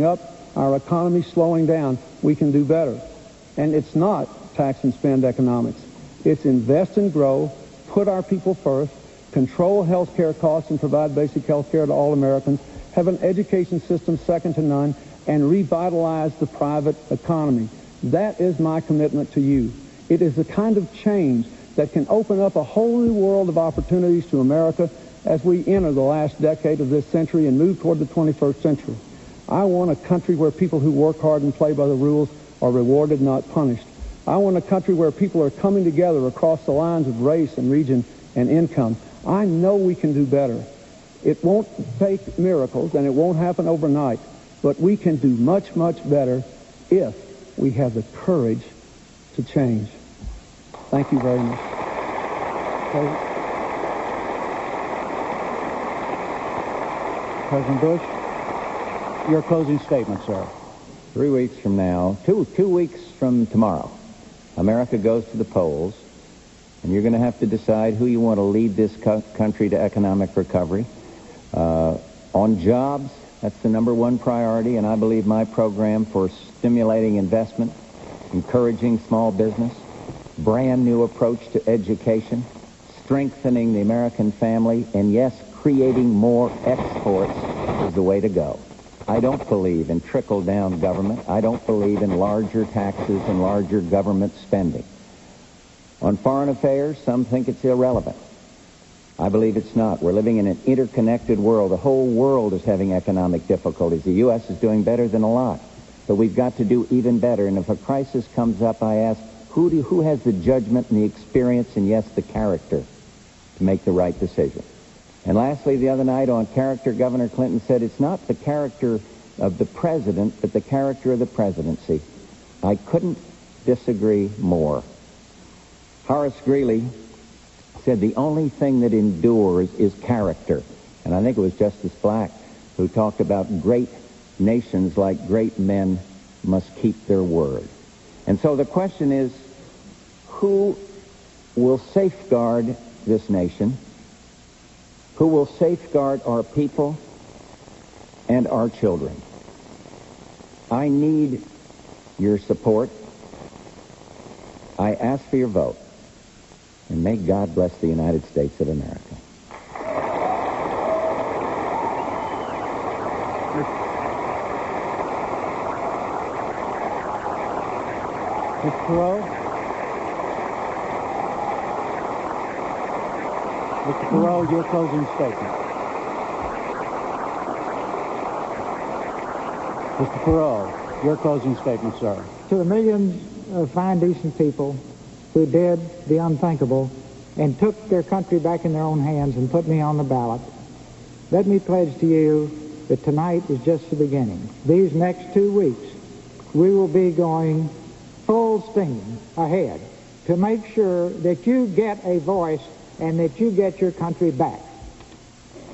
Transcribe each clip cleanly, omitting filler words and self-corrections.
up, our economy slowing down, we can do better. And it's not tax and spend economics. It's invest and grow, put our people first, control health care costs and provide basic health care to all Americans, have an education system second to none, and revitalize the private economy. That is my commitment to you. It is the kind of change that can open up a whole new world of opportunities to America as we enter the last decade of this century and move toward the 21st century. I want a country where people who work hard and play by the rules are rewarded, not punished. I want a country where people are coming together across the lines of race and region and income. I know we can do better. It won't take miracles, and it won't happen overnight, but we can do much, much better if we have the courage to change. Thank you very much. President Bush, your closing statement, sir. 3 weeks from now, two weeks from tomorrow, America goes to the polls, and you're going to have to decide who you want to lead this country to economic recovery. On jobs, that's the number one priority, and I believe my program for stimulating investment, encouraging small business, brand new approach to education, strengthening the American family, and yes, creating more exports is the way to go. I don't believe in trickle-down government. I don't believe in larger taxes and larger government spending. On foreign affairs, some think it's irrelevant. I believe it's not. We're living in an interconnected world. The whole world is having economic difficulties. The U.S. is doing better than a lot. But we've got to do even better. And if a crisis comes up, I ask, who has the judgment and the experience and, yes, the character to make the right decision? And lastly, the other night on character, Governor Clinton said it's not the character of the president, but the character of the presidency. I couldn't disagree more. Horace Greeley said the only thing that endures is character. And I think it was Justice Black who talked about great nations like great men must keep their word. And so the question is, who will safeguard this nation? Who will safeguard our people and our children? I need your support. I ask for your vote. And may God bless the United States of America. Mr. Perot? Mr. Perot, your closing statement. Mr. Perot, your closing statement, sir. To the millions of fine, decent people who did the unthinkable and took their country back in their own hands and put me on the ballot, let me pledge to you that tonight is just the beginning. These next 2 weeks, we will be going full steam ahead to make sure that you get a voice and that you get your country back.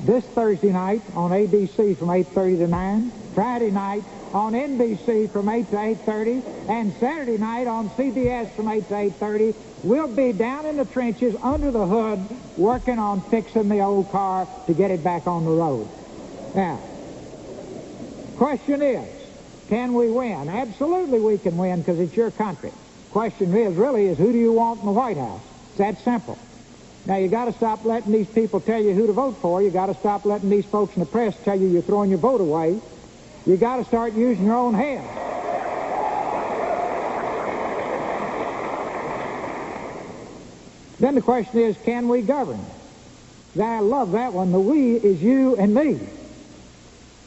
This Thursday night on ABC from 8:30 to 9, Friday night on NBC from 8 to 8:30, and Saturday night on CBS from 8 to 8:30, we'll be down in the trenches under the hood working on fixing the old car to get it back on the road. Now, question is, can we win? Absolutely we can win because it's your country. Question is who do you want in the White House? It's that simple. Now, you got to stop letting these people tell you who to vote for. You got to stop letting these folks in the press tell you you're throwing your vote away. You got to start using your own head. Then the question is, can we govern? I love that one. The we is you and me.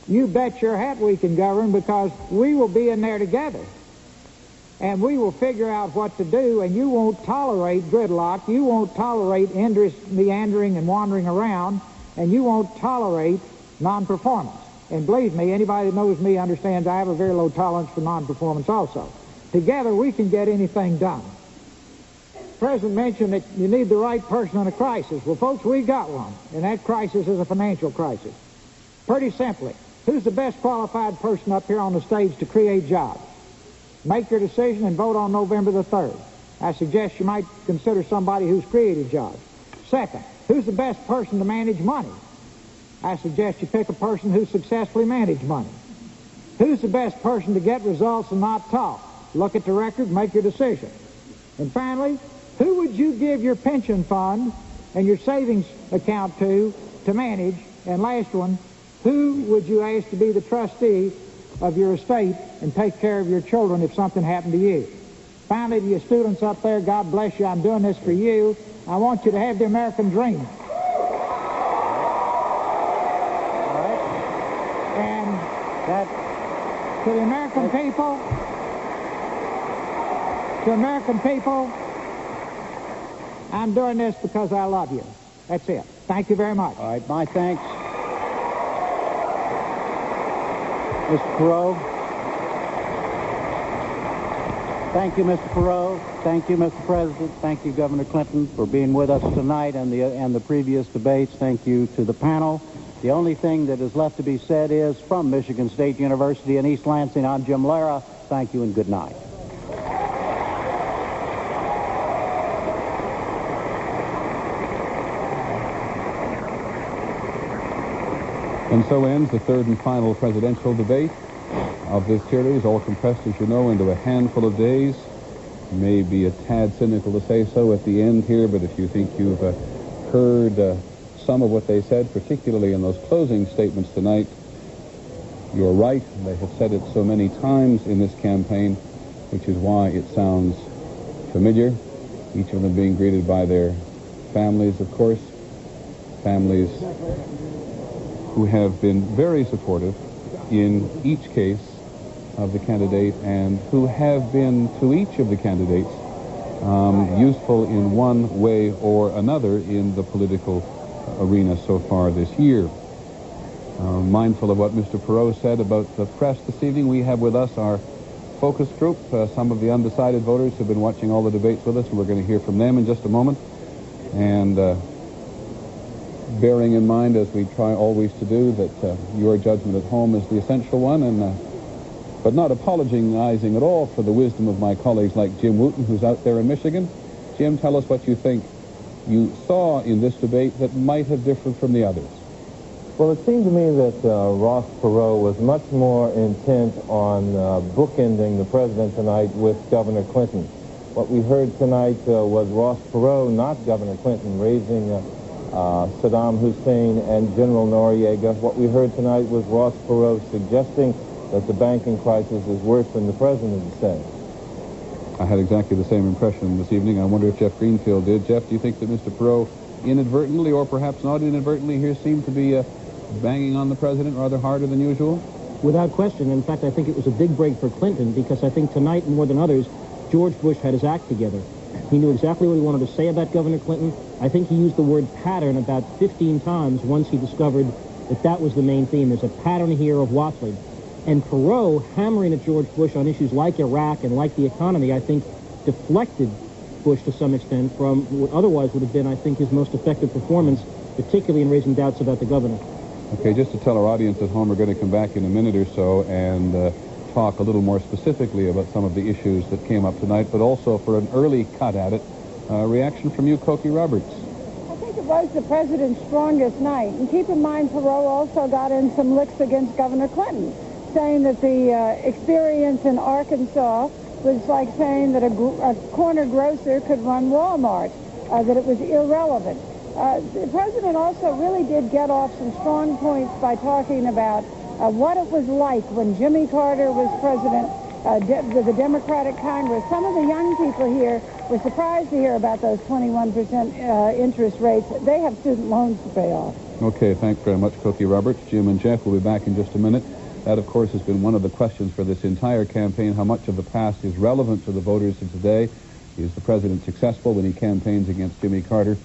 You bet your hat we can govern because we will be in there together. And we will figure out what to do, and you won't tolerate gridlock. You won't tolerate endless meandering and wandering around, and you won't tolerate non-performance. And believe me, anybody that knows me understands I have a very low tolerance for non-performance also. Together, we can get anything done. The President mentioned that you need the right person in a crisis. Well, folks, we got one, and that crisis is a financial crisis. Pretty simply, who's the best qualified person up here on the stage to create jobs? Make your decision and vote on November the 3rd. I suggest you might consider somebody who's created jobs. Second, who's the best person to manage money? I suggest you pick a person who's successfully managed money. Who's the best person to get results and not talk? Look at the record, make your decision. And finally, who would you give your pension fund and your savings account to manage? And last one, who would you ask to be the trustee of your estate and take care of your children if something happened to you? Finally, to you students up there, God bless you. I'm doing this for you. I want you to have the American dream. And to the American people, I'm doing this because I love you. That's it. Thank you very much. All right, my thanks. Mr. Perot. Thank you, Mr. Perot. Thank you, Mr. President. Thank you, Governor Clinton, for being with us tonight and the previous debates. Thank you to the panel. The only thing that is left to be said is, from Michigan State University in East Lansing, I'm Jim Lehrer. Thank you and good night. And so ends the third and final presidential debate of this series, all compressed, as you know, into a handful of days. May be a tad cynical to say so at the end here, but if you think you've heard some of what they said, particularly in those closing statements tonight, you're right. They have said it so many times in this campaign, which is why it sounds familiar. Each of them being greeted by their families, of course, families who have been very supportive in each case of the candidate and who have been to each of the candidates useful in one way or another in the political arena so far this year. Mindful of what Mr. Perot said about the press this evening, we have with us our focus group. Some of the undecided voters have been watching all the debates with us, and we're going to hear from them in just a moment. And bearing in mind, as we try always to do, that your judgment at home is the essential one, and but not apologizing at all for the wisdom of my colleagues like Jim Wooten, who's out there in Michigan. Jim, tell us what you think you saw in this debate that might have differed from the others. Well, it seemed to me that Ross Perot was much more intent on bookending the president tonight with Governor Clinton. What we heard tonight was Ross Perot, not Governor Clinton, raising Saddam Hussein and General Noriega. What we heard tonight was Ross Perot suggesting that the banking crisis is worse than the president is saying. I had exactly the same impression this evening. I wonder if Jeff Greenfield did. Jeff, do you think that Mr. Perot inadvertently, or perhaps not inadvertently, here seemed to be banging on the president rather harder than usual? Without question. In fact, I think it was a big break for Clinton, because I think tonight, more than others, George Bush had his act together. He knew exactly what he wanted to say about Governor Clinton. I think he used the word pattern about 15 times once he discovered that that was the main theme. There's a pattern here of waffling. And Perot, hammering at George Bush on issues like Iraq and like the economy, I think deflected Bush to some extent from what otherwise would have been, I think, his most effective performance, particularly in raising doubts about the governor. Okay, just to tell our audience at home, we're going to come back in a minute or so and talk a little more specifically about some of the issues that came up tonight, but also for an early cut at it, reaction from you, Cokie Roberts. I think it was the president's strongest night. And keep in mind, Perot also got in some licks against Governor Clinton, saying that the experience in Arkansas was like saying that a corner grocer could run Walmart, that it was irrelevant. The president also really did get off some strong points by talking about what it was like when Jimmy Carter was president, the Democratic Congress. Some of the young people here were surprised to hear about those 21% interest rates. They have student loans to pay off. Okay, thanks very much, Cokie Roberts. Jim and Jeff will be back in just a minute. That, of course, has been one of the questions for this entire campaign. How much of the past is relevant to the voters of today? Is the president successful when he campaigns against Jimmy Carter?